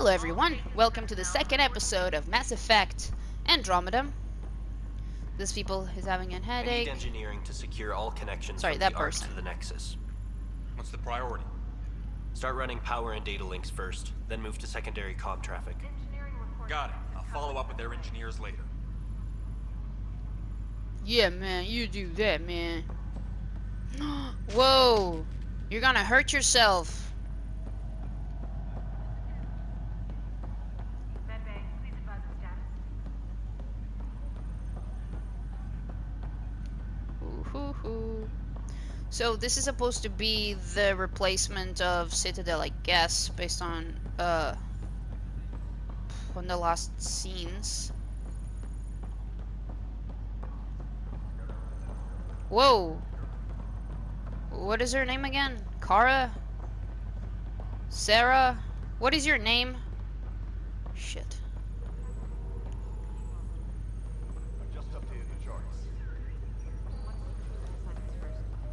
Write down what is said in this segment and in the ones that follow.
Hello everyone, welcome to the second episode of Mass Effect Andromeda. This people is having a I headache. need engineering to secure all connections Sorry, from that the Ark person. to the Nexus. What's the priority? Start running power and data links first, then move to secondary comm traffic. Got it. I'll follow up with their engineers later. Yeah man, you do that man. Whoa, you're gonna hurt yourself. Ooh. So this is supposed to be the replacement of Citadel, I guess, based on the last scenes. Whoa! What is her name again? Kara? Sarah? What is your name? Shit. I've just updated the charts.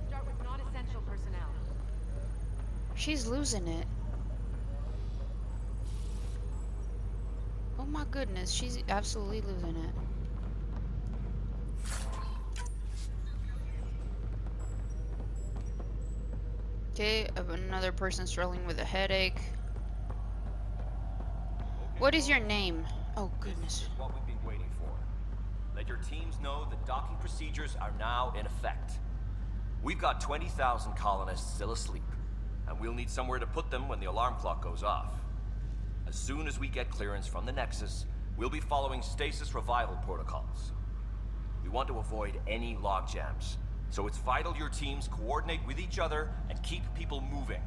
Start with non-essential personnel. She's losing it. Oh my goodness, she's absolutely losing it. Okay, another person struggling with a headache. What is your name? Oh goodness. This is what we've been waiting for. Let your teams know that docking procedures are now in effect. We've got 20,000 colonists still asleep, and we'll need somewhere to put them when the alarm clock goes off. As soon as we get clearance from the Nexus, we'll be following stasis revival protocols. We want to avoid any logjams, so it's vital your teams coordinate with each other and keep people moving.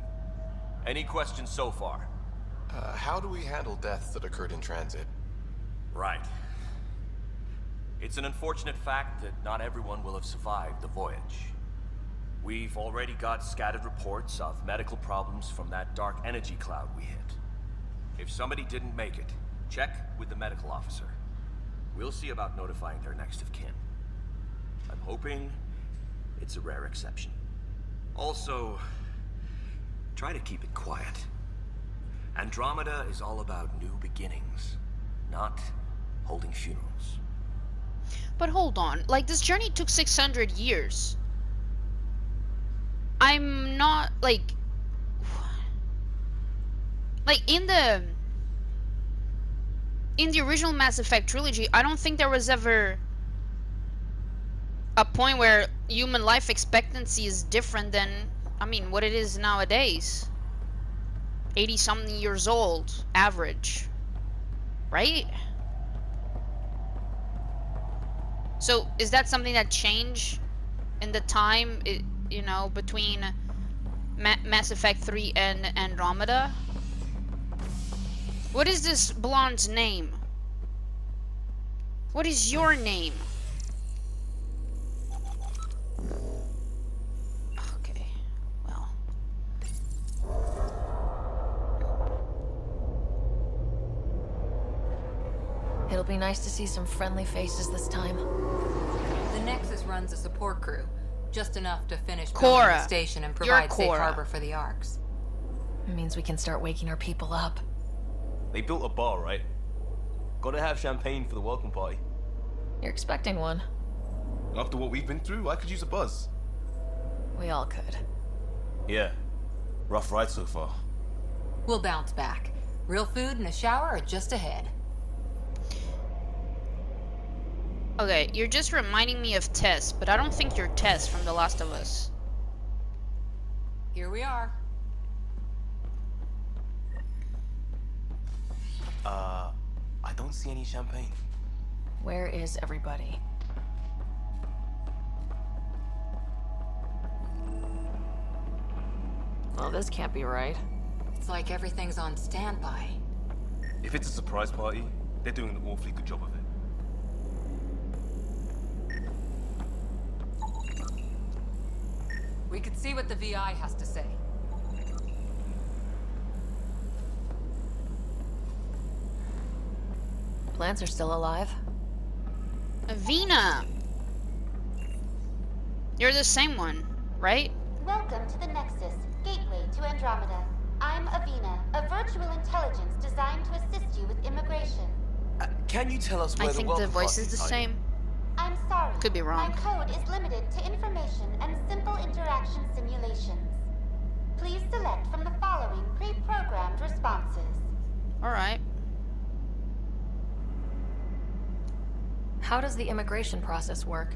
Any questions so far? How do we handle deaths that occurred in transit? Right. It's an unfortunate fact that not everyone will have survived the voyage. We've already got scattered reports of medical problems from that dark energy cloud we hit. If somebody didn't make it, check with the medical officer. We'll see about notifying their next of kin. I'm hoping it's a rare exception. Also, try to keep it quiet. Andromeda is all about new beginnings, not holding funerals. But hold on, like this journey took 600 years. I'm not like in the original Mass Effect trilogy, I don't think there was ever a point where human life expectancy is different than, I mean, what it is nowadays. 80 something years old average, right? So is that something that changed in the time you know, between Mass Effect 3 and Andromeda? What is this blonde's name? What is your name? Okay, well. It'll be nice to see some friendly faces this time. The Nexus runs a support crew, just enough to finish Cora. building the station and provide safe Cora. harbor for the Arks. It means we can start waking our people up. They built a bar, right? Gotta have champagne for the welcome party. You're expecting one. After what we've been through, I could use a buzz. We all could. Yeah. Rough ride so far. We'll bounce back. Real food and a shower are just ahead. Okay, you're just reminding me of Tess, but I don't think you're Tess from The Last of Us. Here we are. I don't see any champagne. Where is everybody? Well, this can't be right. It's like everything's on standby. If it's a surprise party, they're doing an awfully good job of it. We could see what the VI has to say. Plants are still alive. Avina! You're the same one, right? Welcome to the Nexus, gateway to Andromeda. I'm Avina, a virtual intelligence designed to Can you tell us I where the think the welcome voice party is the hiding? same. I'm sorry. Could be wrong. My code is limited to information and simple interaction simulations. Please select from the following pre-programmed responses. Alright. How does the immigration process work?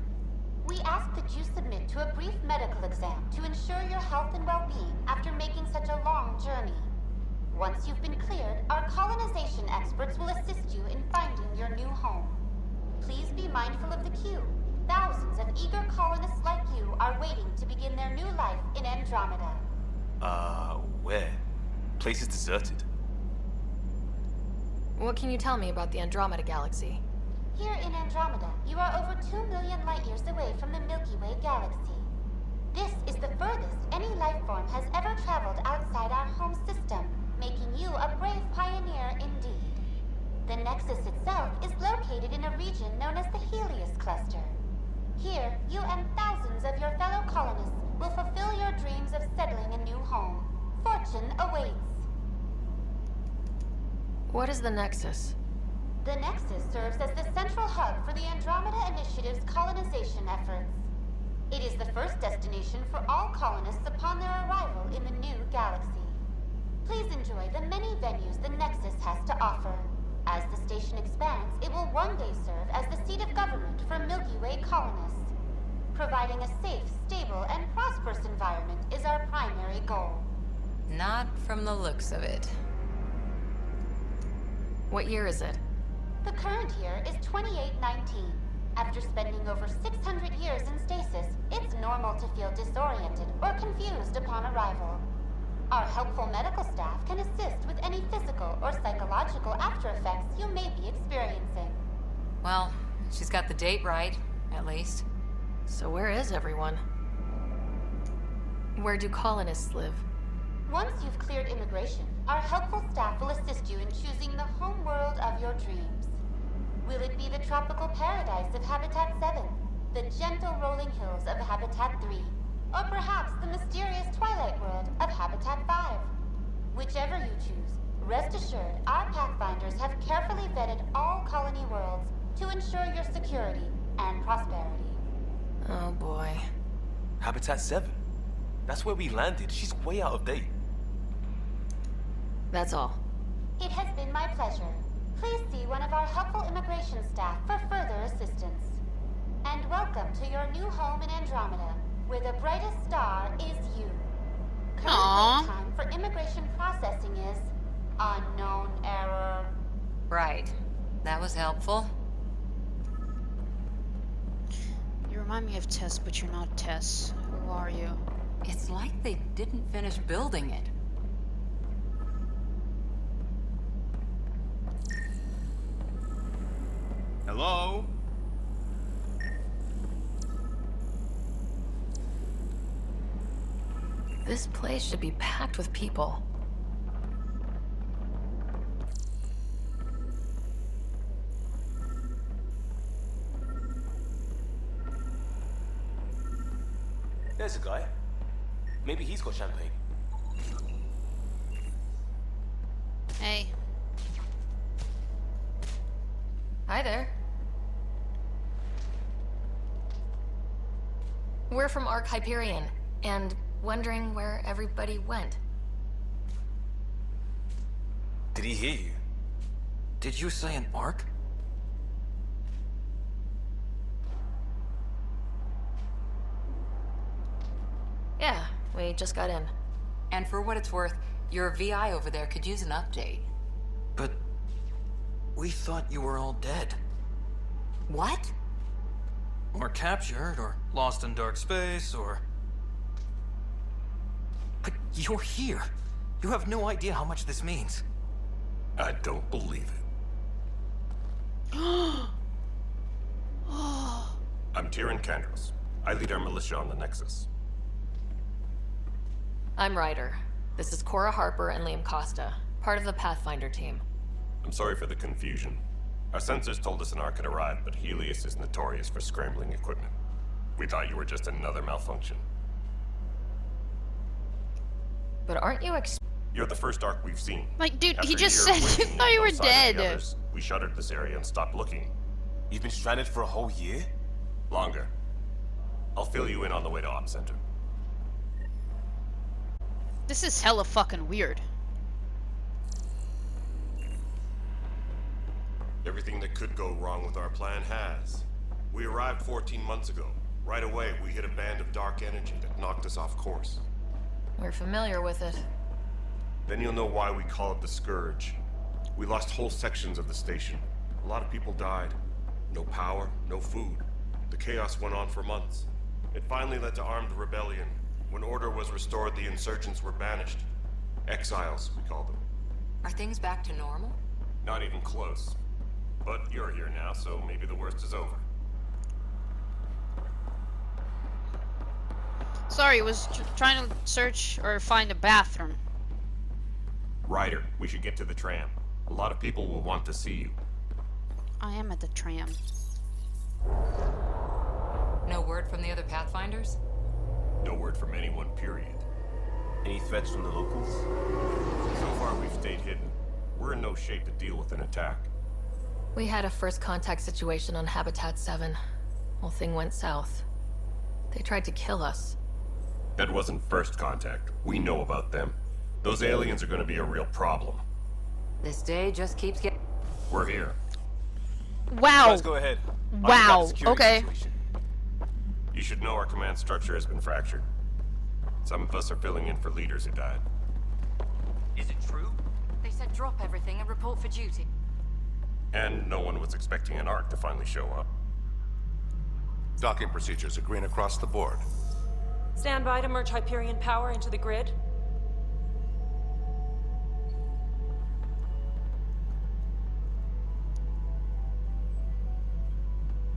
We ask that you submit to a brief medical exam to ensure your health and well-being after making such a long journey. Once you've been cleared, our colonization experts will assist you in finding your new home. Please be mindful of the queue. Thousands of eager colonists like you are waiting to begin their new life in Andromeda. Where? Place is deserted. What can you tell me about the Andromeda galaxy? Here in Andromeda, you are over 2 million light-years away from the Milky Way galaxy. This is the furthest any life form has ever traveled outside our home system, making you a brave pioneer indeed. The Nexus itself is located in a region known as the Helios Cluster. Here, you and thousands of your fellow colonists will fulfill your dreams of settling a new home. Fortune awaits. What is the Nexus? The Nexus serves as the central hub for the Andromeda Initiative's colonization efforts. It is the first destination for all colonists upon their arrival in the new galaxy. Please enjoy the many venues the Nexus has to offer. As the station expands, it will one day serve as the seat of government for Milky Way colonists. Providing a safe, stable, and prosperous environment is our primary goal. Not from the looks of it. What year is it? The current year is 2819. After spending over 600 years in stasis, it's normal to feel disoriented or confused upon arrival. Our helpful medical staff can assist with any physical or psychological after effects you may be experiencing. Well, she's got the date right, at least. So where is everyone? Where do colonists live? Once you've cleared immigration, our helpful staff will assist you in choosing the home world of your dreams. Will it be the tropical paradise of Habitat 7, the gentle rolling hills of Habitat 3, or perhaps the mysterious twilight world of Habitat 5? Whichever you choose, rest assured our Pathfinders have carefully vetted all colony worlds to ensure your security and prosperity. Oh boy. Habitat 7. That's where we landed. She's way out of date. That's all. It has been my pleasure. Please see one of our helpful immigration staff for further assistance. And welcome to your new home in Andromeda, where the brightest star is you. Current Aww. wait time for immigration processing is unknown error. Right. That was helpful. You remind me of Tess, but you're not Tess. Who are you? It's like they didn't finish building it. Hello? This place should be packed with people. There's a guy. Maybe he's got champagne. Hey. Hi there. We're from Ark Hyperion, and wondering where everybody went. Did he hear you? Did you say an arc? Yeah, we just got in. And for what it's worth, your VI over there could use an update. But we thought you were all dead. What? Or captured, or lost in dark space, or... But you're here. You have no idea how much this means. I don't believe it. I'm Tyrion Kandros. I lead our militia on the Nexus. I'm Ryder. This is Cora Harper and Liam Costa, part of the Pathfinder team. I'm sorry for the confusion. Our sensors told us an Ark had arrived, but Helios is notorious for scrambling equipment. We thought you were just another malfunction. But aren't you You're the first Ark we've seen. Like, dude, After he a just year said of you waiting thought you were alongside the dead. others, we we shuttered this area and stopped looking. You've been stranded for a whole year? Longer. I'll fill you in on the way to Op Center. This is hella fucking weird. Everything that could go wrong with our plan has. We arrived 14 months ago. Right away, we hit a band of dark energy that knocked us off course. We're familiar with it. Then you'll know why we call it the Scourge. We lost whole sections of the station. A lot of people died. No power, no food. The chaos went on for months. It finally led to armed rebellion. When order was restored, the insurgents were banished. Exiles, we call them. Are things back to normal? Not even close. But you're here now, so maybe the worst is over. Sorry, was trying to search or find a bathroom. Ryder, we should get to the tram. A lot of people will want to see you. I am at the tram. No word from the other Pathfinders? No word from anyone, period. Any threats from the locals? So far, we've stayed hidden. We're in no shape to deal with an attack. We had a first contact situation on Habitat 7. Whole thing went south. They tried to kill us. That wasn't first contact. We know about them. Those aliens are going to be a real problem. This day just keeps getting... We're here. Wow. Guys, go ahead. Wow. Okay. You should know our command structure has been fractured. Some of us are filling in for leaders who died. Is it true? They said drop everything and report for duty. And no one was expecting an Ark to finally show up. Docking procedures are green across the board. Stand by to merge Hyperion power into the grid.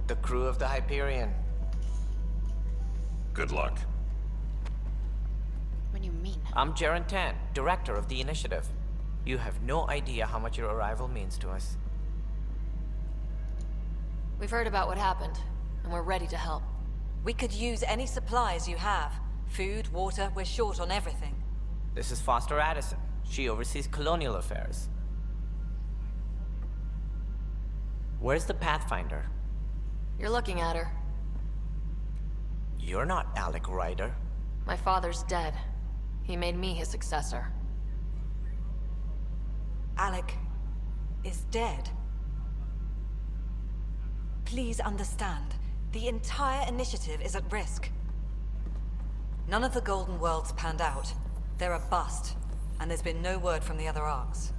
The crew of the Hyperion. Good luck. What do you mean? I'm Jaren Tan, director of the initiative. You have no idea how much your arrival means to us. We've heard about what happened, and we're ready to help. We could use any supplies you have. Food, water, we're short on everything. This is Foster Addison. She oversees colonial affairs. Where's the Pathfinder? You're looking at her. You're not Alec Ryder. My father's dead. He made me his successor. Alec is dead. Please understand, the entire initiative is at risk. None of the Golden Worlds panned out. They're a bust, and there's been no word from the other arcs.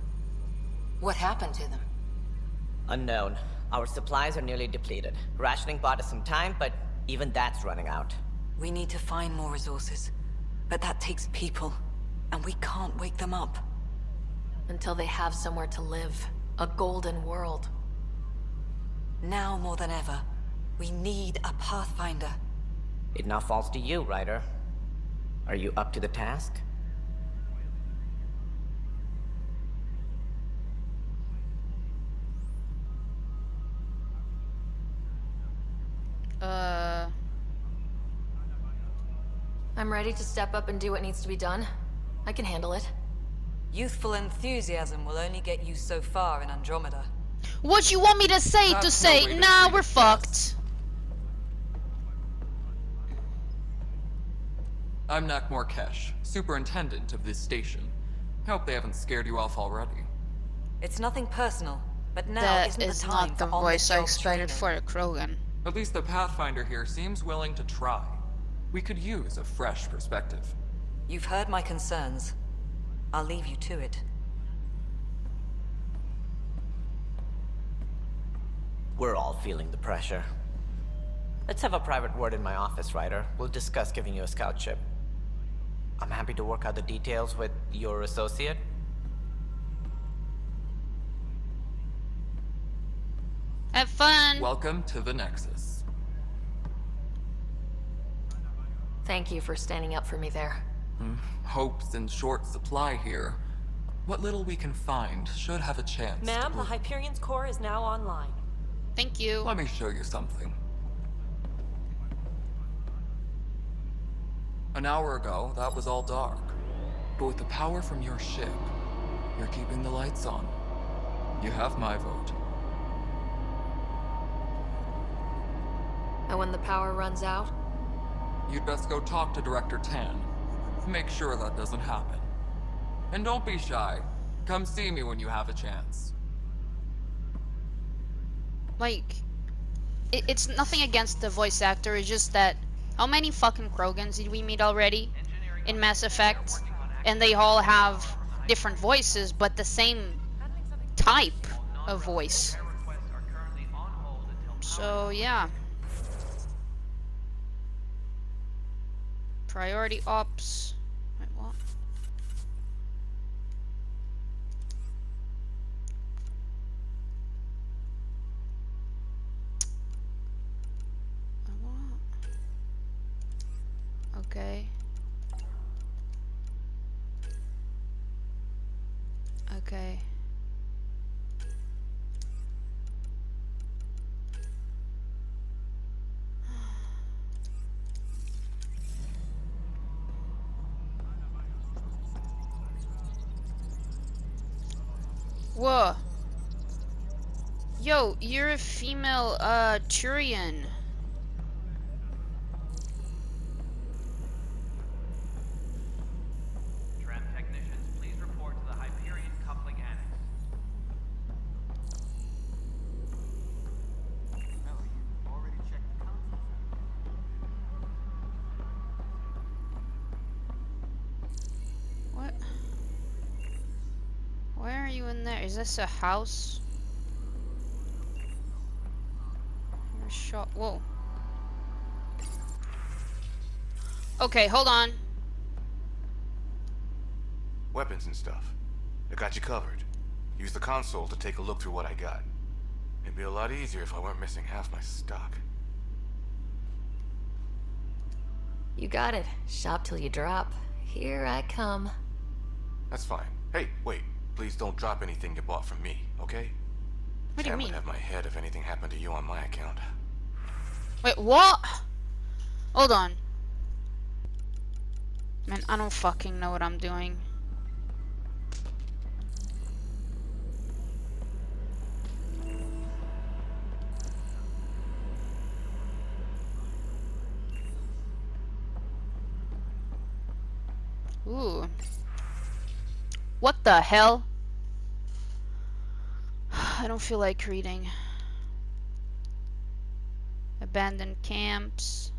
What happened to them? Unknown. Our supplies are nearly depleted. Rationing bought us some time, but even that's running out. We need to find more resources, but that takes people, and we can't wake them up. Until they have somewhere to live. A golden world. Now more than ever, we need a Pathfinder. It now falls to you, Ryder. Are you up to the task? I'm ready to step up and do what needs to be done. I can handle it. Youthful enthusiasm will only get you so far in Andromeda. What you want me to say That's to no say? way to Nah, treat we're it, fucked. I'm Nakmor Kesh, superintendent of this station. Hope they haven't scared you off already. It's nothing personal, but now That isn't the is time not the for voice I on-the-job expected training. for a Krogan. At least the Pathfinder here seems willing to try. We could use a fresh perspective. You've heard my concerns. I'll leave you to it. We're all feeling the pressure. Let's have a private word in my office, Ryder. We'll discuss giving you a scout ship. I'm happy to work out the details with your associate. Have fun. Welcome to the Nexus. Thank you for standing up for me there. Hope's in short supply here. What little we can find should have a chance. Ma'am, the Hyperion's core is now online. Thank you. Let me show you something. An hour ago, that was all dark. But with the power from your ship, you're keeping the lights on. You have my vote. And when the power runs out? You'd best go talk to Director Tan. Make sure that doesn't happen. And don't be shy. Come see me when you have a chance. Like, it's nothing against the voice actor, it's just that how many fucking Krogans did we meet already in Mass Effect? And they all have different voices, but the same type of voice. So, yeah. Priority ops. Wait, what? Okay. Okay. Whoa. Yo, you're a female, Turian. Tram technicians, please report to the Hyperion coupling annex. Melly, you've already checked the console. What? Why are you in there? Is this a house? You're shot. Whoa. Okay, hold on. Weapons and stuff. I got you covered. Use the console to take a look through what I got. It'd be a lot easier if I weren't missing half my stock. You got it. Shop till you drop. Here I come. That's fine. Hey, wait. Please don't drop anything you bought from me, okay? What do you Sam mean? would have my head if anything happened to you on my account. Wait, what? Hold on. Man, I don't fucking know what I'm doing. Ooh. What the hell? I don't feel like reading. Abandoned camps.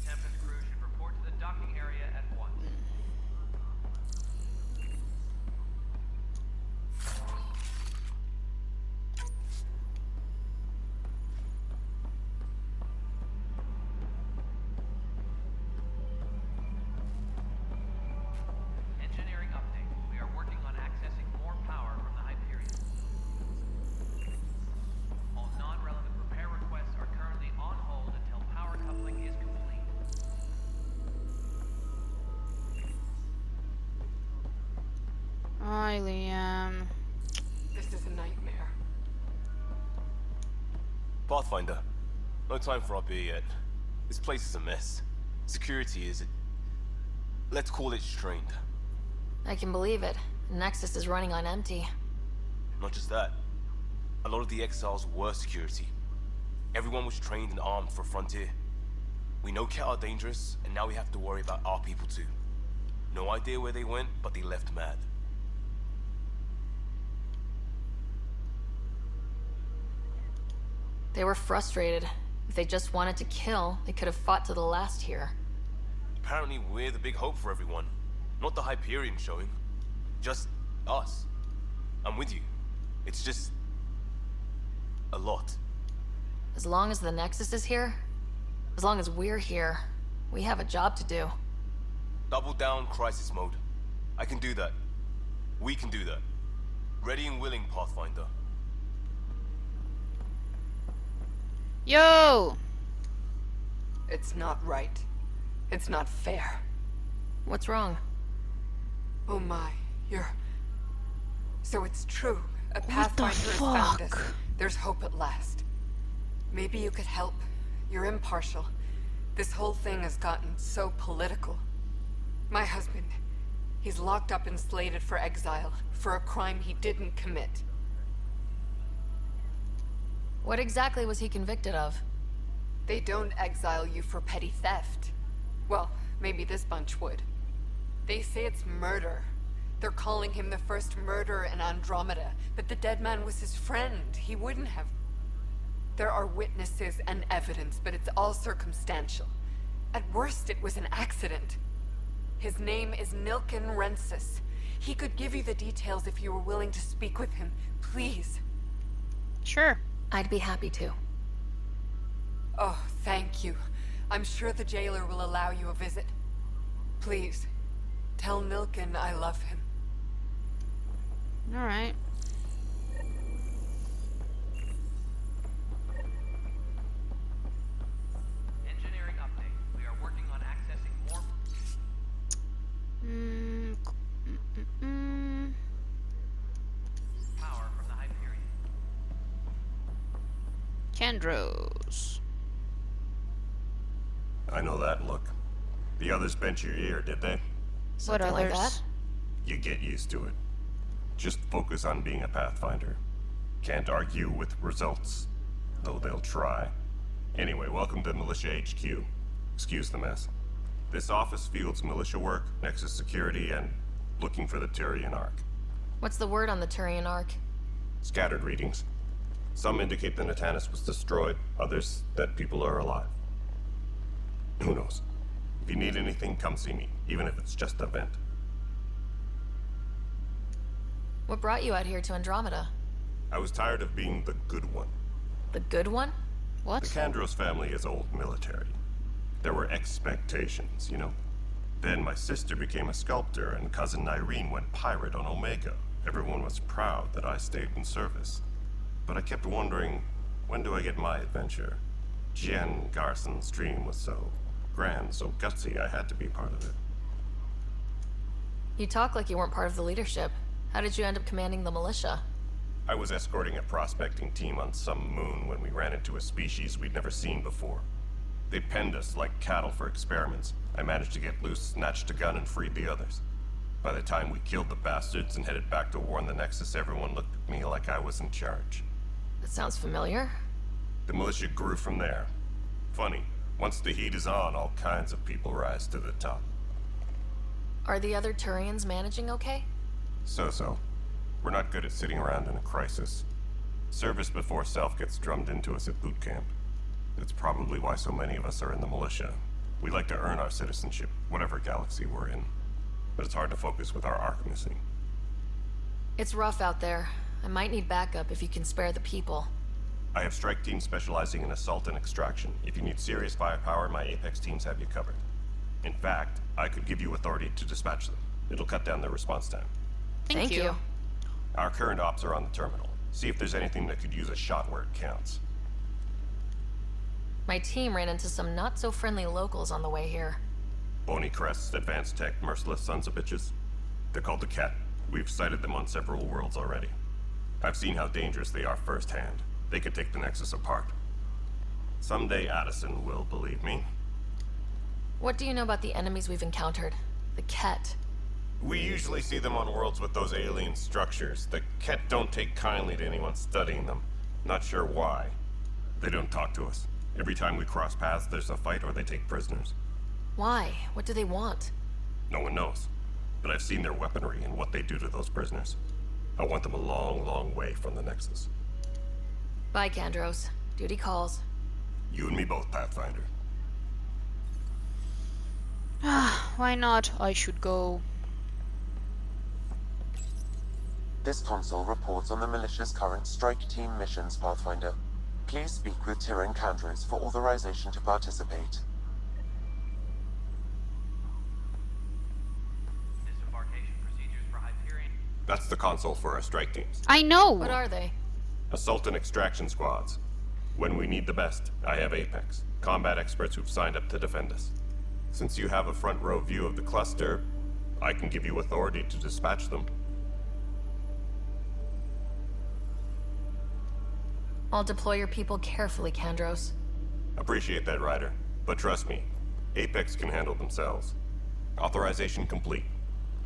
Tempest crew should report to the docking area at once. Engineering update. We are working on accessing more power from the Hyperion. All non-relevant repair requests are currently on hold until power coupling is complete. Hi, Liam. This is a nightmare. Pathfinder, no time for our beer yet. This place is a mess. Security is... let's call it strained. I can believe it. Nexus is running on empty. Not just that. A lot of the exiles were security. Everyone was trained and armed for Frontier. We know Cata are dangerous, and now we have to worry about our people too. No idea where they went, but they left mad. They were frustrated. If they just wanted to kill, they could have fought to the last here. Apparently we're the big hope for everyone. Not the Hyperion showing. Just us. I'm with you. It's just... a lot. As long as the Nexus is here, as long as we're here, we have a job to do. Double down crisis mode. I can do that. We can do that. Ready and willing, Pathfinder. Yo! It's not right. It's not fair. What's wrong? Oh my, you're... So it's true. A Pathfinder has found us. There's hope at last. Maybe you could help. You're impartial. This whole thing has gotten so political. My husband, he's locked up and slated for exile for a crime he didn't commit. What exactly was he convicted of? They don't exile you for petty theft. Well, maybe this bunch would. They say it's murder. They're calling him the first murderer in Andromeda, but the dead man was his friend. He wouldn't have. There are witnesses and evidence, but it's all circumstantial. At worst, it was an accident. His name is Nilken Rensis. He could give you the details if you were willing to speak with him. Please. Sure. I'd be happy to. Oh, thank you. I'm sure the jailer will allow you a visit. Please, tell Nilken I love him. Alright. Engineering update. We are working on accessing more power from the Hyperion. Candros. I know that look. The others bent your ear, did they? What Something like others? that? You get used to it. Just focus on being a Pathfinder. Can't argue with results, though they'll try. Anyway, welcome to Militia HQ. Excuse the mess. This office fields militia work, Nexus security, and looking for the Turian Ark. What's the word on the Turian Ark? Scattered readings. Some indicate the Natanus was destroyed, others that people are alive. Who knows? If you need anything, come see me, even if it's just a vent. What brought you out here to Andromeda? I was tired of being the good one. The good one? What? The Candros family is old military. There were expectations, you know? Then my sister became a sculptor and cousin Irene went pirate on Omega. Everyone was proud that I stayed in service. But I kept wondering, when do I get my adventure? Jen Garson's dream was so grand, so gutsy, I had to be part of it. You talk like you weren't part of the leadership. How did you end up commanding the militia? I was escorting a prospecting team on some moon when we ran into a species we'd never seen before. They penned us like cattle for experiments. I managed to get loose, snatched a gun, and freed the others. By the time we killed the bastards and headed back to warn the Nexus, everyone looked at me like I was in charge. That sounds familiar. The militia grew from there. Funny, once the heat is on, all kinds of people rise to the top. Are the other Turians managing okay? So-so. We're not good at sitting around in a crisis. Service before self gets drummed into us at boot camp. That's probably why so many of us are in the militia. We like to earn our citizenship, whatever galaxy we're in. But it's hard to focus with our arc missing. It's rough out there. I might need backup if you can spare the people. I have strike teams specializing in assault and extraction. If you need serious firepower, my Apex teams have you covered. In fact, I could give you authority to dispatch them. It'll cut down their response time. Thank you. Our current ops are on the terminal. See if there's anything that could use a shot where it counts. My team ran into some not-so-friendly locals on the way here. Bony crests, advanced tech, merciless sons of bitches. They're called the Cata. We've sighted them on several worlds already. I've seen how dangerous they are firsthand. They could take the Nexus apart. Someday Addison will believe me. What do you know about the enemies we've encountered? The Ket. We usually see them on worlds with those alien structures. The Ket don't take kindly to anyone studying them. Not sure why. They don't talk to us. Every time we cross paths, there's a fight or they take prisoners. Why? What do they want? No one knows. But I've seen their weaponry and what they do to those prisoners. I want them a long, long way from the Nexus. Bye, Candros. Duty calls. You and me both, Pathfinder. Why not? I should go. This console reports on the militia's current strike team missions, Pathfinder. Please speak with Tyrion Candros for authorization to participate. Disembarkation procedures for Hyperion. That's the console for our strike teams. I know! What are they? Assault and extraction squads. When we need the best, I have Apex. Combat experts who've signed up to defend us. Since you have a front row view of the cluster, I can give you authority to dispatch them. I'll deploy your people carefully, Kandros. Appreciate that, Ryder. But trust me, Apex can handle themselves. Authorization complete.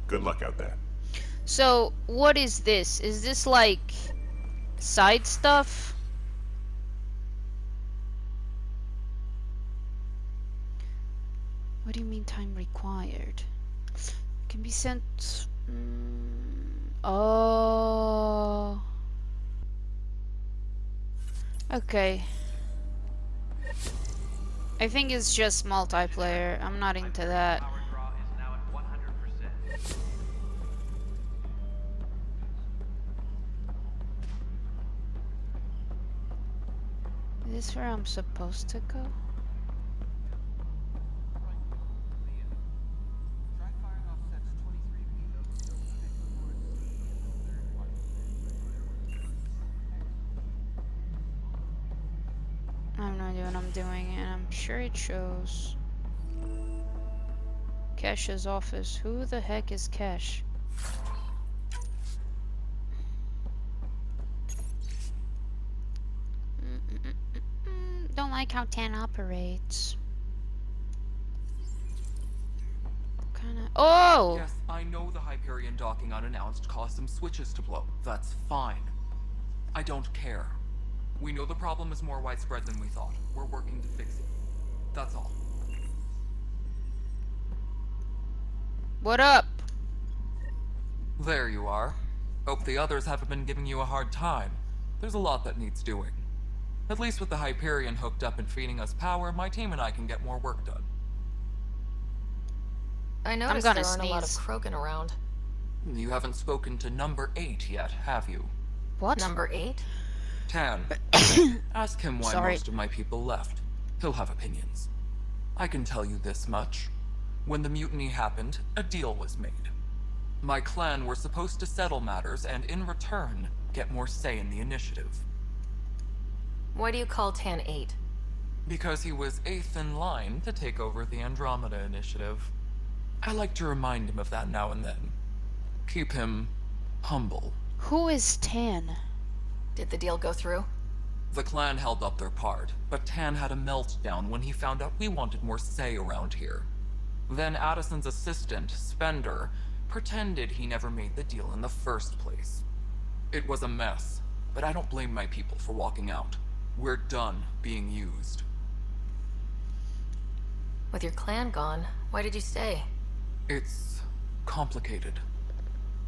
Good luck out there. So, what is this? Is this like side stuff? What do you mean time required? Can be sent... Oh... Okay. I think it's just multiplayer. I'm not into that. Power draw is now at 100%. Is this where I'm supposed to go? I have no idea what I'm doing, and I'm sure it shows. Cash's office. Who the heck is Cash? Don't like how Tan operates. Kinda. Oh! Yes, I know the Hyperion docking unannounced caused some switches to blow. That's fine. I don't care. We know the problem is more widespread than we thought. We're working to fix it. That's all. What up? There you are. Hope the others haven't been giving you a hard time. There's a lot that needs doing. At least with the Hyperion hooked up and feeding us power, my team and I can get more work done. I noticed there aren't a lot of Krogan around. You haven't spoken to number 8 yet, have you? What? Number 8? Tan. Ask him why most of my people left. He'll have opinions. I can tell you this much. When the mutiny happened, a deal was made. My clan were supposed to settle matters and, in return, get more say in the initiative. Why do you call Tan 8? Because he was 8th in line to take over the Andromeda initiative. I like to remind him of that now and then. Keep him humble. Who is Tan? Did the deal go through? The clan held up their part, but Tan had a meltdown when he found out we wanted more say around here. Then Addison's assistant, Spender, pretended he never made the deal in the first place. It was a mess, but I don't blame my people for walking out. We're done being used. With your clan gone, why did you stay? It's complicated.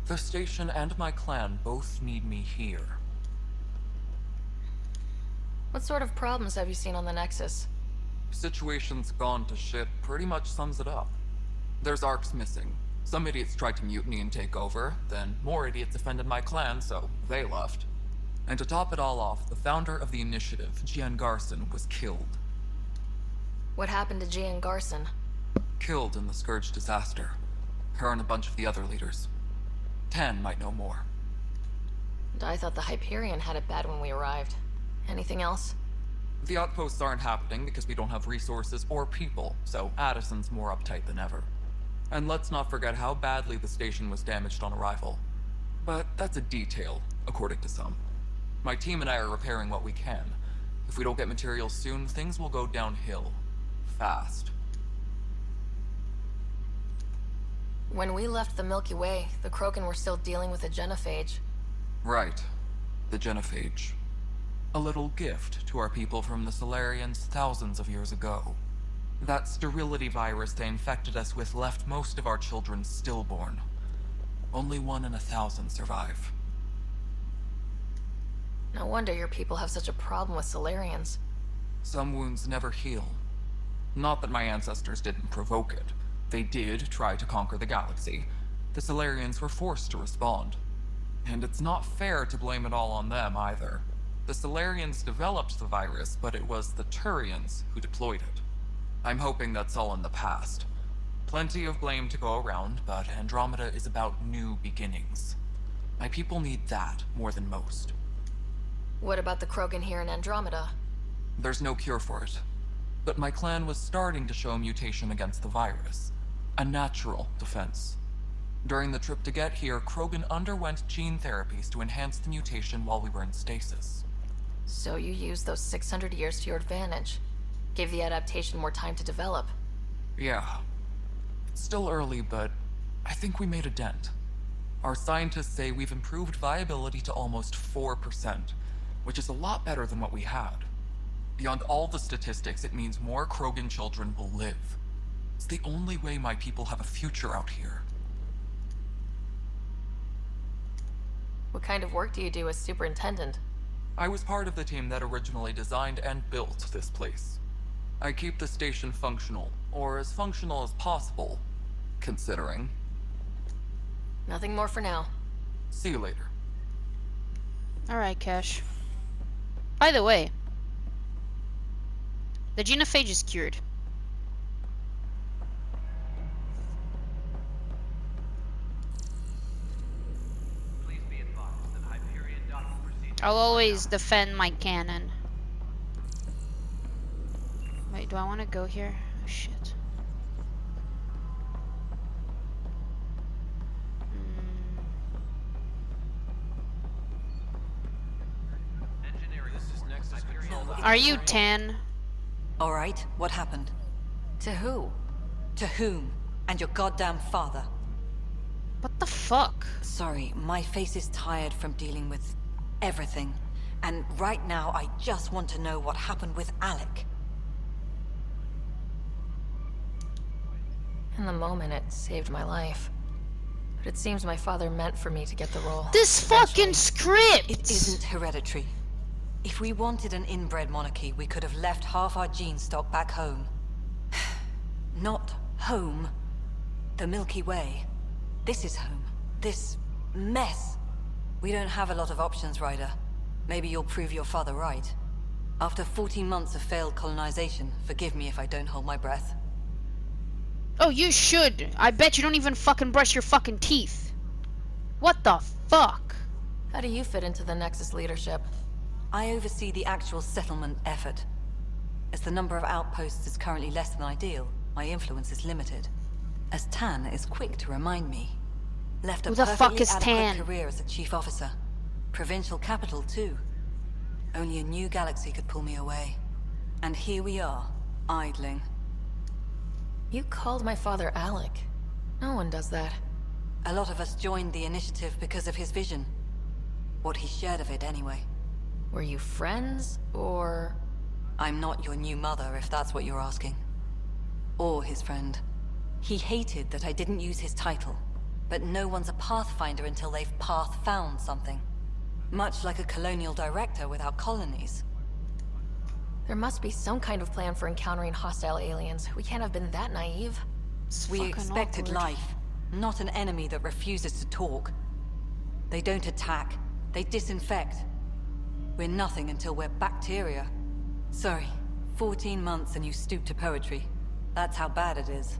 The station and my clan both need me here. What sort of problems have you seen on the Nexus? Situation's gone to shit pretty much sums it up. There's arcs missing. Some idiots tried to mutiny and take over, then more idiots offended my clan, so they left. And to top it all off, the founder of the initiative, Gian Garson, was killed. What happened to Gian Garson? Killed in the Scourge disaster. Her and a bunch of the other leaders. Tan might know more. I thought the Hyperion had it bad when we arrived. Anything else? The outposts aren't happening because we don't have resources or people, so Addison's more uptight than ever. And let's not forget how badly the station was damaged on arrival. But that's a detail, according to some. My team and I are repairing what we can. If we don't get materials soon, things will go downhill. Fast. When we left the Milky Way, the Krogan were still dealing with the genophage. Right. The genophage. A little gift to our people from the Solarians thousands of years ago. That sterility virus they infected us with left most of our children stillborn. Only 1 in 1,000 survive. No wonder your people have such a problem with Solarians. Some wounds never heal. Not that my ancestors didn't provoke it. They did try to conquer the galaxy. The Solarians were forced to respond. And it's not fair to blame it all on them either. The Solarians developed the virus, but it was the Turians who deployed it. I'm hoping that's all in the past. Plenty of blame to go around, but Andromeda is about new beginnings. My people need that more than most. What about the Krogan here in Andromeda? There's no cure for it. But my clan was starting to show mutation against the virus. A natural defense. During the trip to get here, Krogan underwent gene therapies to enhance the mutation while we were in stasis. So you used those 600 years to your advantage. Gave the adaptation more time to develop. Yeah. It's still early, but I think we made a dent. Our scientists say we've improved viability to almost 4%, which is a lot better than what we had. Beyond all the statistics, it means more Krogan children will live. It's the only way my people have a future out here. What kind of work do you do as superintendent? I was part of the team that originally designed and built this place. I keep the station functional, or as functional as possible, considering. Nothing more for now. See you later. Alright, Cash. By the way, the genophage is cured. Please be advised that Hyperion docking procedures I'll always defend my canon. Wait, do I want to go here? Oh, shit. engineering. This is Nexus Control. Are you 10? Alright, what happened? To who? To whom? And your goddamn father. What the fuck? Sorry, my face is tired from dealing with everything. And right now, I just want to know what happened with Alec. In the moment, it saved my life. But it seems my father meant for me to get the role. This fucking script! It isn't hereditary. If we wanted an inbred monarchy, we could have left half our gene stock back home. Not home. The Milky Way. This is home. This mess. We don't have a lot of options, Ryder. Maybe you'll prove your father right. After 14 months of failed colonization, forgive me if I don't hold my breath. Oh, you should. I bet you don't even fucking brush your fucking teeth. What the fuck? How do you fit into the Nexus leadership? I oversee the actual settlement effort. As the number of outposts is currently less than ideal, my influence is limited. As Tan is quick to remind me. Left a Who the fuck perfectly is adequate Tan? career as a chief officer. Provincial capital, too. Only a new galaxy could pull me away. And here we are, idling. You called my father Alec. No one does that. A lot of us joined the initiative because of his vision. What he shared of it, anyway. Were you friends, or...? I'm not your new mother, if that's what you're asking. Or his friend. He hated that I didn't use his title. But no one's a Pathfinder until they've path-found something. Much like a colonial director without colonies. There must be some kind of plan for encountering hostile aliens. We can't have been that naive. We expected life, not an enemy that refuses to talk. They don't attack, they disinfect. We're nothing until we're bacteria. Sorry, 14 months and you stoop to poetry. That's how bad it is.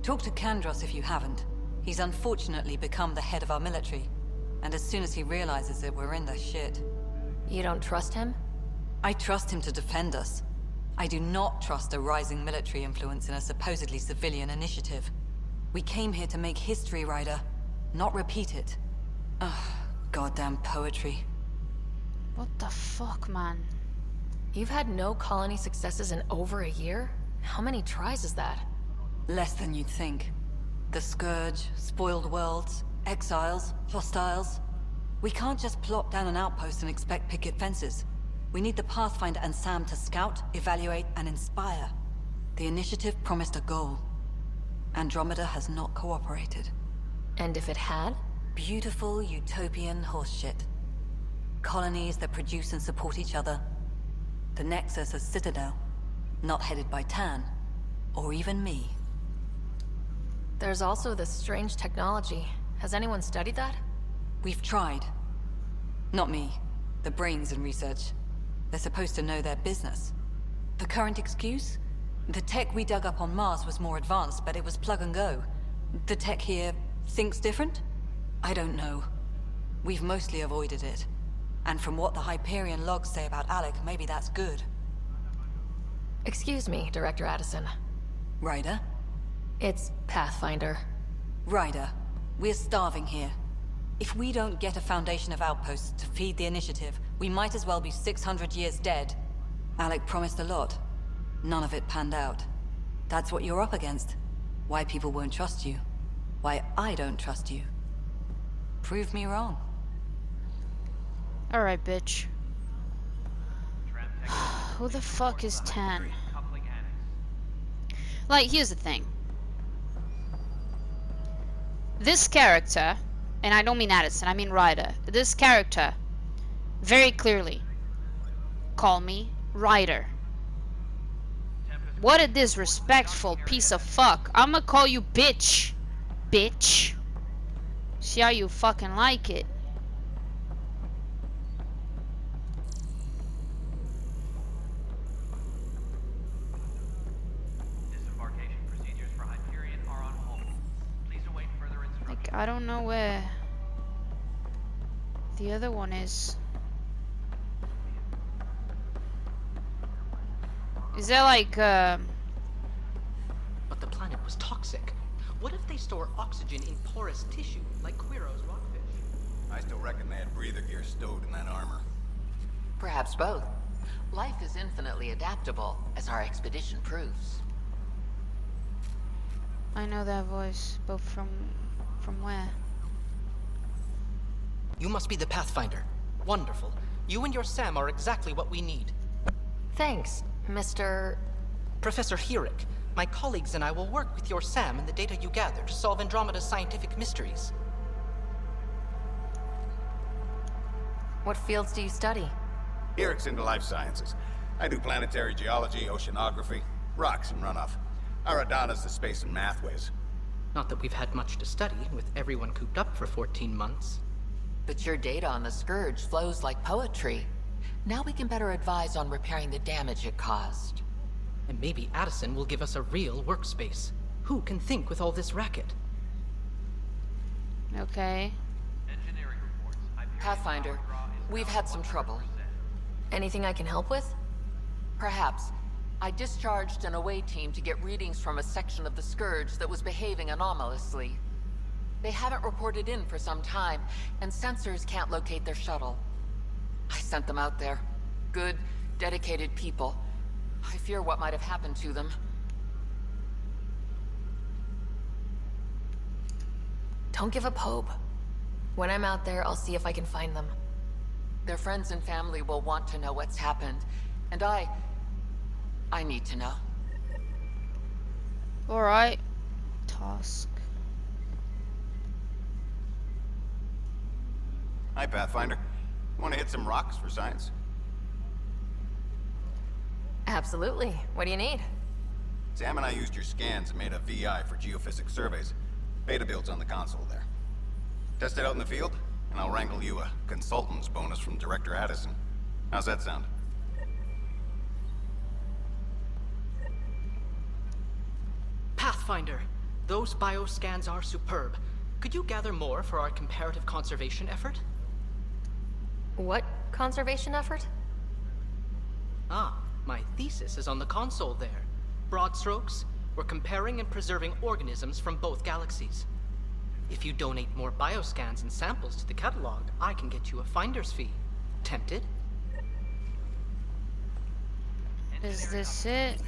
Talk to Kandros if you haven't. He's unfortunately become the head of our military. And as soon as he realizes it, we're in the shit. You don't trust him? I trust him to defend us. I do not trust a rising military influence in a supposedly civilian initiative. We came here to make history, Ryder, not repeat it. Ugh, goddamn poetry. What the fuck, man? You've had no colony successes in over a year? How many tries is that? Less than you'd think. The Scourge, spoiled worlds, exiles, hostiles. We can't just plop down an outpost and expect picket fences. We need the Pathfinder and Sam to scout, evaluate, and inspire. The initiative promised a goal. Andromeda has not cooperated. And if it had? Beautiful utopian horseshit. Colonies that produce and support each other. The Nexus as Citadel, not headed by Tan, or even me. There's also this strange technology. Has anyone studied that? We've tried. Not me. The brains in research. They're supposed to know their business. The current excuse? The tech we dug up on Mars was more advanced, but it was plug and go. The tech here thinks different? I don't know. We've mostly avoided it. And from what the Hyperion logs say about Alec, maybe that's good. Excuse me, Director Addison. Ryder? It's Pathfinder. Ryder, we're starving here. If we don't get a foundation of outposts to feed the initiative, we might as well be 600 years dead. Alec promised a lot. None of it panned out. That's what you're up against. Why people won't trust you. Why I don't trust you. Prove me wrong. Alright, bitch. Who the fuck is 10? Like, here's the thing. This character, and I don't mean Addison, I mean Ryder. This character, very clearly, call me Ryder. What a disrespectful piece of fuck. I'ma call you bitch. Bitch. See how you fucking like it. Disembarkation procedures for Hyperion are on hold. Please await further instructions. Like, I don't know where the other one is. Is there like, But the planet was toxic. What if they store oxygen in porous tissue, like Quiro's rockfish? I still reckon they had breather gear stowed in that armor. Perhaps both. Life is infinitely adaptable, as our expedition proves. I know that voice, but from where? You must be the Pathfinder. Wonderful. You and your Sam are exactly what we need. Thanks, Mr. Professor Herrick, my colleagues and I will work with your Sam and the data you gather to solve Andromeda's scientific mysteries. What fields do you study? Herrick's into life sciences. I do planetary geology, oceanography, rocks and runoff. Aradana's the space and math whiz. Not that we've had much to study, with everyone cooped up for 14 months. But your data on the Scourge flows like poetry. Now we can better advise on repairing the damage it caused. And maybe Addison will give us a real workspace. Who can think with all this racket? Okay. Pathfinder, we've had some trouble. Anything I can help with? Perhaps. I discharged an away team to get readings from a section of the Scourge that was behaving anomalously. They haven't reported in for some time, and sensors can't locate their shuttle. I sent them out there. Good, dedicated people. I fear what might have happened to them. Don't give up hope. When I'm out there, I'll see if I can find them. Their friends and family will want to know what's happened, and I need to know. Alright. Task. Hi, Pathfinder. Want to hit some rocks for science? Absolutely. What do you need? Sam and I used your scans and made a VI for geophysics surveys. Beta builds on the console there. Test it out in the field, and I'll wrangle you a consultant's bonus from Director Addison. How's that sound? Pathfinder, those bioscans are superb. Could you gather more for our comparative conservation effort? What conservation effort? Ah, my thesis is on the console there. Broad strokes, we're comparing and preserving organisms from both galaxies. If you donate more bioscans and samples to the catalog, I can get you a finder's fee. Tempted? Is this it?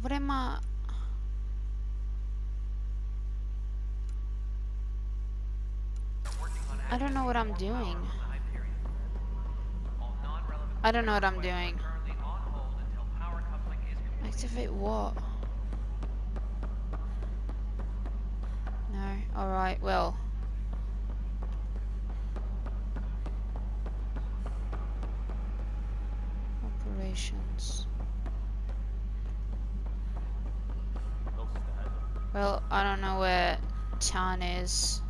What am I? I don't know what I'm doing. I don't know what I'm doing. Activate what? No. Alright, well. Operations. Well, I don't know where Chan is.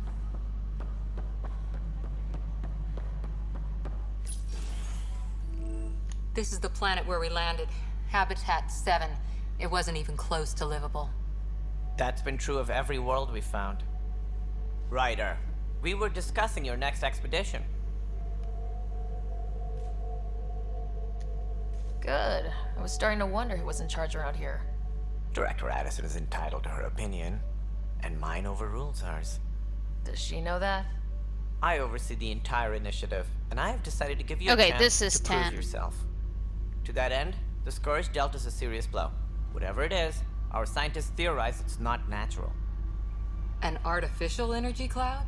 This is the planet where we landed. Habitat 7. It wasn't even close to livable. That's been true of every world we've found. Ryder, we were discussing your next expedition. Good. I was starting to wonder who was in charge around here. Director Addison is entitled to her opinion, and mine overrules hers. Does she know that? I oversee the entire initiative, and I have decided to give you a Okay, chance this is to 10. prove yourself. To that end, the Scourge dealt us a serious blow. Whatever it is, our scientists theorize it's not natural. An artificial energy cloud?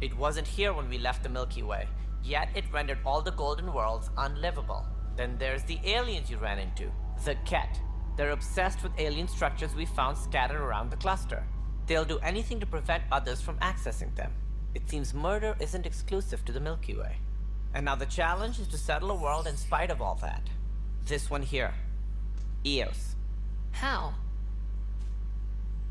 It wasn't here when we left the Milky Way, yet it rendered all the golden worlds unlivable. Then there's the aliens you ran into, the Ket. They're obsessed with alien structures we found scattered around the cluster. They'll do anything to prevent others from accessing them. It seems murder isn't exclusive to the Milky Way. And now the challenge is to settle a world in spite of all that. This one here. Eos. How?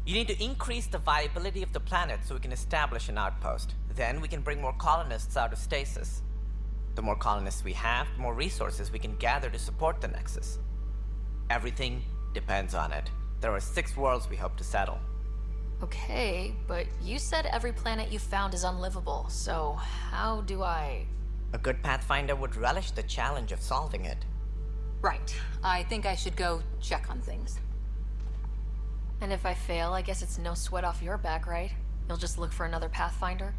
You need to increase the viability of the planet so we can establish an outpost. Then we can bring more colonists out of stasis. The more colonists we have, the more resources we can gather to support the Nexus. Everything depends on it. There are 6 worlds we hope to settle. Okay, but you said every planet you found is unlivable, so how do I... A good Pathfinder would relish the challenge of solving it. Right. I think I should go check on things. And if I fail, I guess it's no sweat off your back, right? You'll just look for another Pathfinder?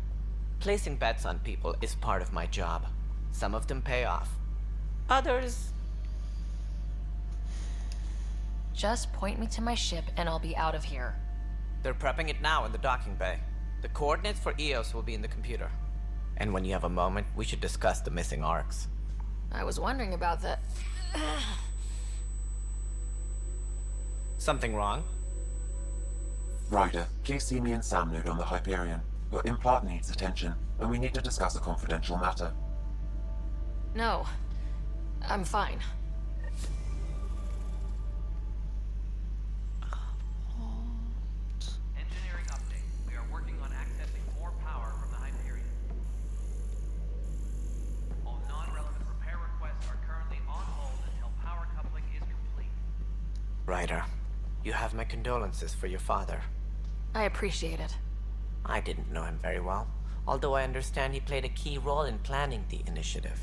Placing bets on people is part of my job. Some of them pay off. Others... Just point me to my ship and I'll be out of here. They're prepping it now in the docking bay. The coordinates for Eos will be in the computer. And when you have a moment, we should discuss the missing arcs. I was wondering about that. Something wrong? Ryder, please see me and Sam Node on the Hyperion. Your implant needs attention, and we need to discuss a confidential matter. No. I'm fine. Engineering update. We are working on accessing more power from the Hyperion. All non-relevant repair requests are currently on hold until power coupling is complete. Ryder, you have my condolences for your father. I appreciate it. I didn't know him very well, although I understand he played a key role in planning the initiative.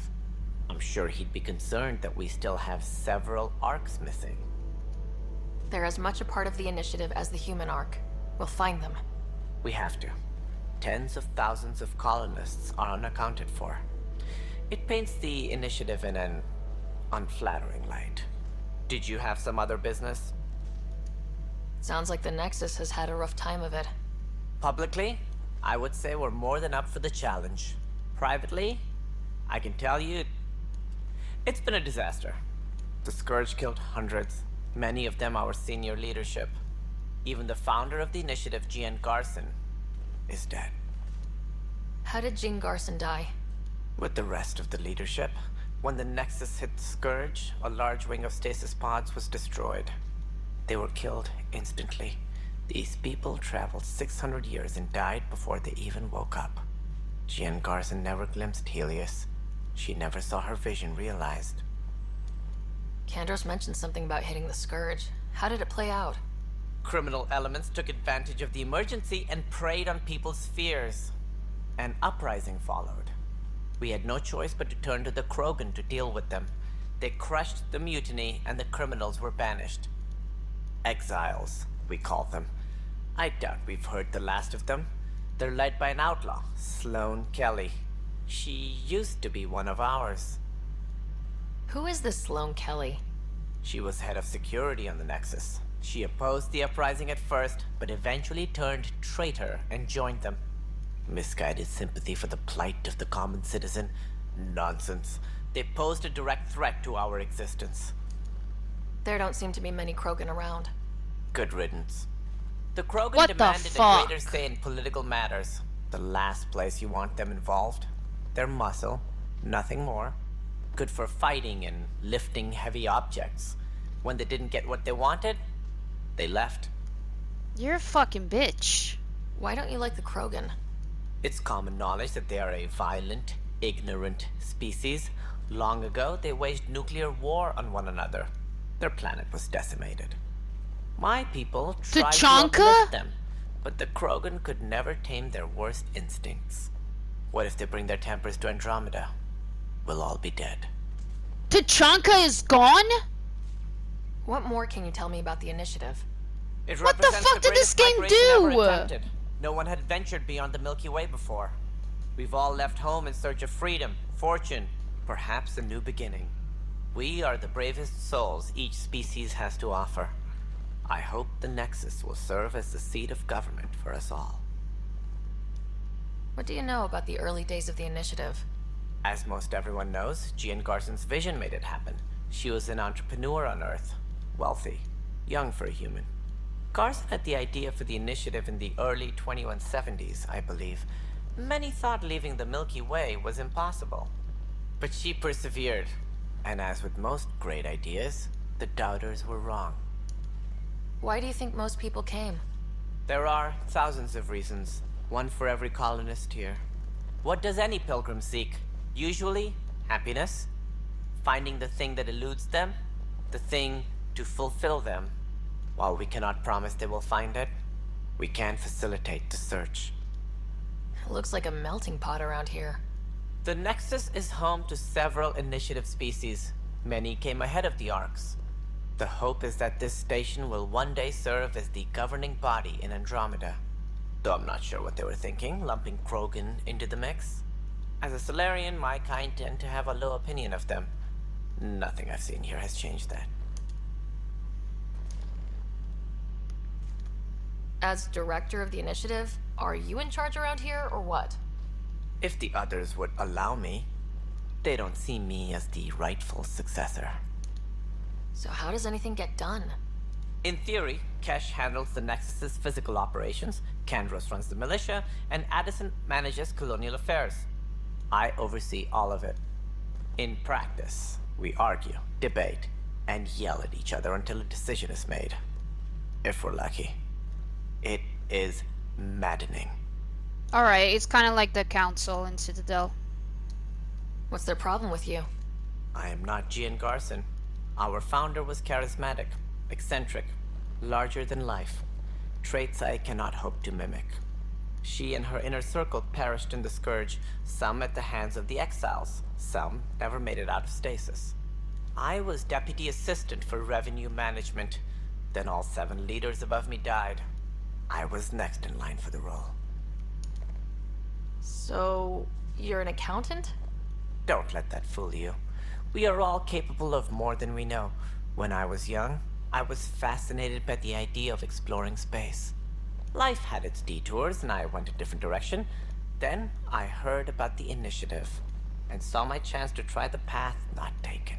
I'm sure he'd be concerned that we still have several arcs missing. They're as much a part of the initiative as the human arc. We'll find them. We have to. Tens of thousands of colonists are unaccounted for. It paints the initiative in an unflattering light. Did you have some other business? Sounds like the Nexus has had a rough time of it. Publicly, I would say we're more than up for the challenge. Privately, I can tell you, it's been a disaster. The Scourge killed hundreds, many of them our senior leadership. Even the founder of the initiative, Gian Garson, is dead. How did Jean Garson die? With the rest of the leadership, when the Nexus hit the Scourge, a large wing of stasis pods was destroyed. They were killed instantly. These people traveled 600 years and died before they even woke up. Gian Garson never glimpsed Helios. She never saw her vision realized. Kandros mentioned something about hitting the Scourge. How did it play out? Criminal elements took advantage of the emergency and preyed on people's fears. An uprising followed. We had no choice but to turn to the Krogan to deal with them. They crushed the mutiny and the criminals were banished. Exiles, we call them. I doubt we've heard the last of them. They're led by an outlaw, Sloane Kelly. She used to be one of ours. Who is this Sloane Kelly? She was head of security on the Nexus. She opposed the uprising at first, but eventually turned traitor and joined them. Misguided sympathy for the plight of the common citizen? Nonsense. They posed a direct threat to our existence. There don't seem to be many Krogan around. Good riddance. The Krogan What the demanded a fuck? greater say in political matters. The last place you want them involved. They're muscle, nothing more. Good for fighting and lifting heavy objects. When they didn't get what they wanted, they left. You're a fucking bitch. Why don't you like the Krogan? It's common knowledge that they are a violent, ignorant species. Long ago, they waged nuclear war on one another. Their planet was decimated. My people tried to uplift them, but the Krogan could never tame their worst instincts. What if they bring their tempers to Andromeda? We'll all be dead. Tachanka is gone? What more can you tell me about the initiative? It What the represents fuck did this greatest game migration ever do? attempted. No one had ventured beyond the Milky Way before. We've all left home in search of freedom, fortune, perhaps a new beginning. We are the bravest souls each species has to offer. I hope the Nexus will serve as the seat of government for us all. What do you know about the early days of the Initiative? As most everyone knows, Jean Garson's vision made it happen. She was an entrepreneur on Earth. Wealthy. Young for a human. Garson had the idea for the Initiative in the early 2170s, I believe. Many thought leaving the Milky Way was impossible. But she persevered. And as with most great ideas, the doubters were wrong. Why do you think most people came? There are thousands of reasons, one for every colonist here. What does any pilgrim seek? Usually, happiness. Finding the thing that eludes them, the thing to fulfill them. While we cannot promise they will find it, we can facilitate the search. It looks like a melting pot around here. The Nexus is home to several initiative species. Many came ahead of the Arks. The hope is that this station will one day serve as the governing body in Andromeda. Though I'm not sure what they were thinking, lumping Krogan into the mix. As a Solarian, my kind tend to have a low opinion of them. Nothing I've seen here has changed that. As director of the Initiative, are you in charge around here, or what? If the others would allow me, they don't see me as the rightful successor. So how does anything get done? In theory, Kesh handles the Nexus's physical operations, Kandros runs the militia, and Addison manages colonial affairs. I oversee all of it. In practice, we argue, debate, and yell at each other until a decision is made. If we're lucky. It is maddening. Alright, it's kind of like the Council in Citadel. What's their problem with you? I am not Jean Garson. Our founder was charismatic, eccentric, larger than life. Traits I cannot hope to mimic. She and her inner circle perished in the Scourge, some at the hands of the Exiles, some never made it out of stasis. I was deputy assistant for revenue management. Then all 7 leaders above me died. I was next in line for the role. So, you're an accountant? Don't let that fool you. We are all capable of more than we know. When I was young, I was fascinated by the idea of exploring space. Life had its detours, and I went a different direction. Then I heard about the Initiative, and saw my chance to try the path not taken.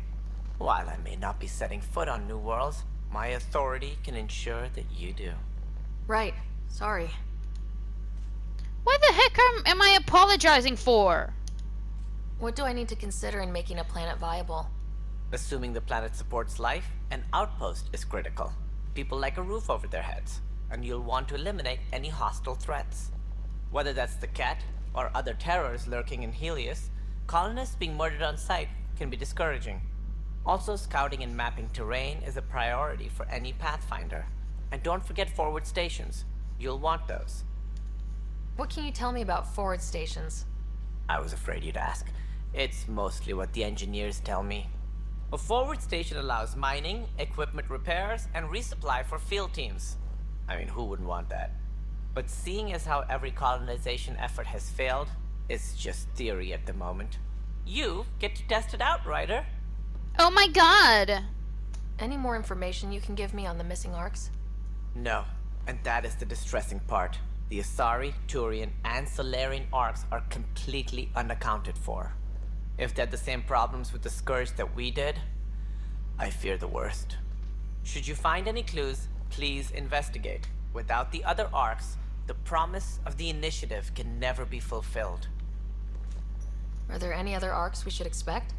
While I may not be setting foot on new worlds, my authority can ensure that you do. Right. Sorry. What the heck am I apologizing for? What do I need to consider in making a planet viable? Assuming the planet supports life, an outpost is critical. People like a roof over their heads, and you'll want to eliminate any hostile threats. Whether that's the Cat, or other terrors lurking in Helios, colonists being murdered on sight can be discouraging. Also, scouting and mapping terrain is a priority for any Pathfinder. And don't forget forward stations. You'll want those. What can you tell me about forward stations? I was afraid you'd ask. It's mostly what the engineers tell me. A forward station allows mining, equipment repairs, and resupply for field teams. I mean, who wouldn't want that? But seeing as how every colonization effort has failed, it's just theory at the moment. You get to test it out, Ryder. Oh my god! Any more information you can give me on the missing arcs? No, and that is the distressing part. The Asari, Turian, and Solarian arcs are completely unaccounted for. If they had the same problems with the Scourge that we did, I fear the worst. Should you find any clues, please investigate. Without the other arcs, the promise of the Initiative can never be fulfilled. Are there any other arcs we should expect?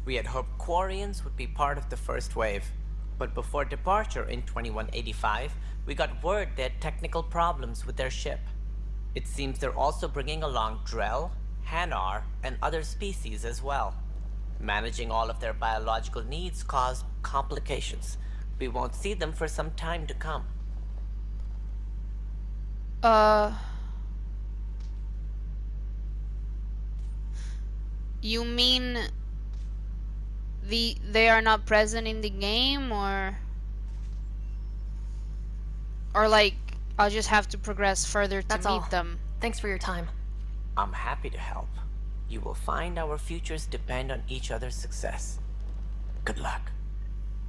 We had hoped Quarians would be part of the first wave, but before departure in 2185, we got word they had technical problems with their ship. It seems they're also bringing along Drell, Hanar, and other species as well. Managing all of their biological needs caused complications. We won't see them for some time to come. You mean they are not present in the game, or? Or like, I'll just have to progress further to That's meet all. them. Thanks for your time. I'm happy to help. You will find our futures depend on each other's success. Good luck.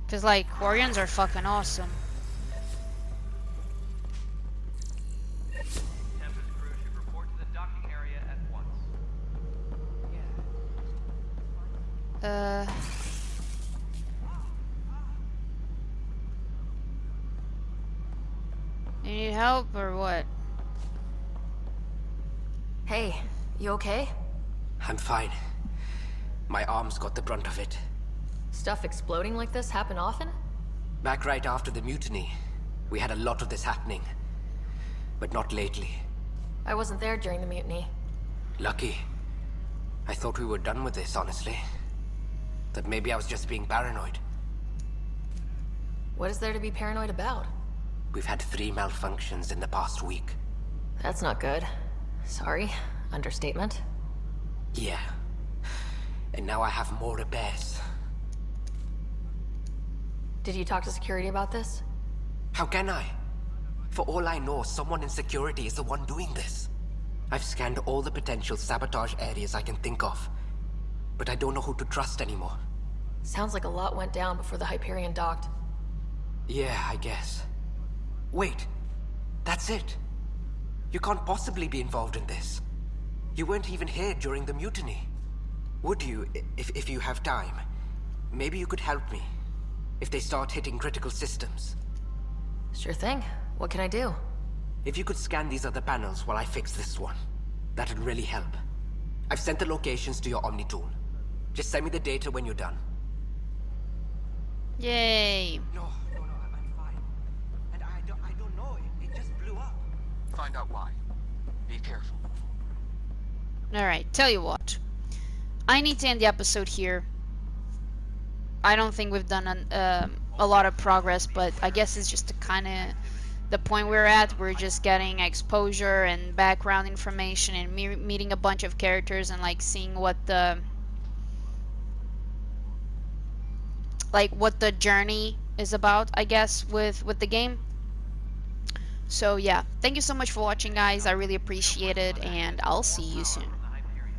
Cause like, Quarians are fucking awesome. Tempest crew should report to the docking area at once. You need help or what? Hey, you okay? I'm fine. My arms got the brunt of it. Stuff exploding like this happen often? Back right after the mutiny, we had a lot of this happening. But not lately. I wasn't there during the mutiny. Lucky. I thought we were done with this, honestly. That maybe I was just being paranoid. What is there to be paranoid about? We've had 3 malfunctions in the past week. That's not good. Sorry. Understatement. Yeah. And now I have more repairs. Did you talk to security about this? How can I? For all I know, someone in security is the one doing this. I've scanned all the potential sabotage areas I can think of. But I don't know who to trust anymore. Sounds like a lot went down before the Hyperion docked. Yeah, I guess. Wait. That's it. You can't possibly be involved in this. You weren't even here during the mutiny. Would you, if you have time? Maybe you could help me. If they start hitting critical systems. Sure thing. What can I do? If you could scan these other panels while I fix this one, that'd really help. I've sent the locations to your Omni tool. Just send me the data when you're done. Yay. No, I'm fine. And I don't know, it just blew up. Find out why. Be careful. Alright, tell you what. I need to end the episode here. I don't think we've done a lot of progress, but I guess it's just kind of the point we're at. We're just getting exposure and background information and meeting a bunch of characters and like seeing what the journey is about, I guess, with the game. So yeah, thank you so much for watching, guys. I really appreciate it, and I'll see you soon.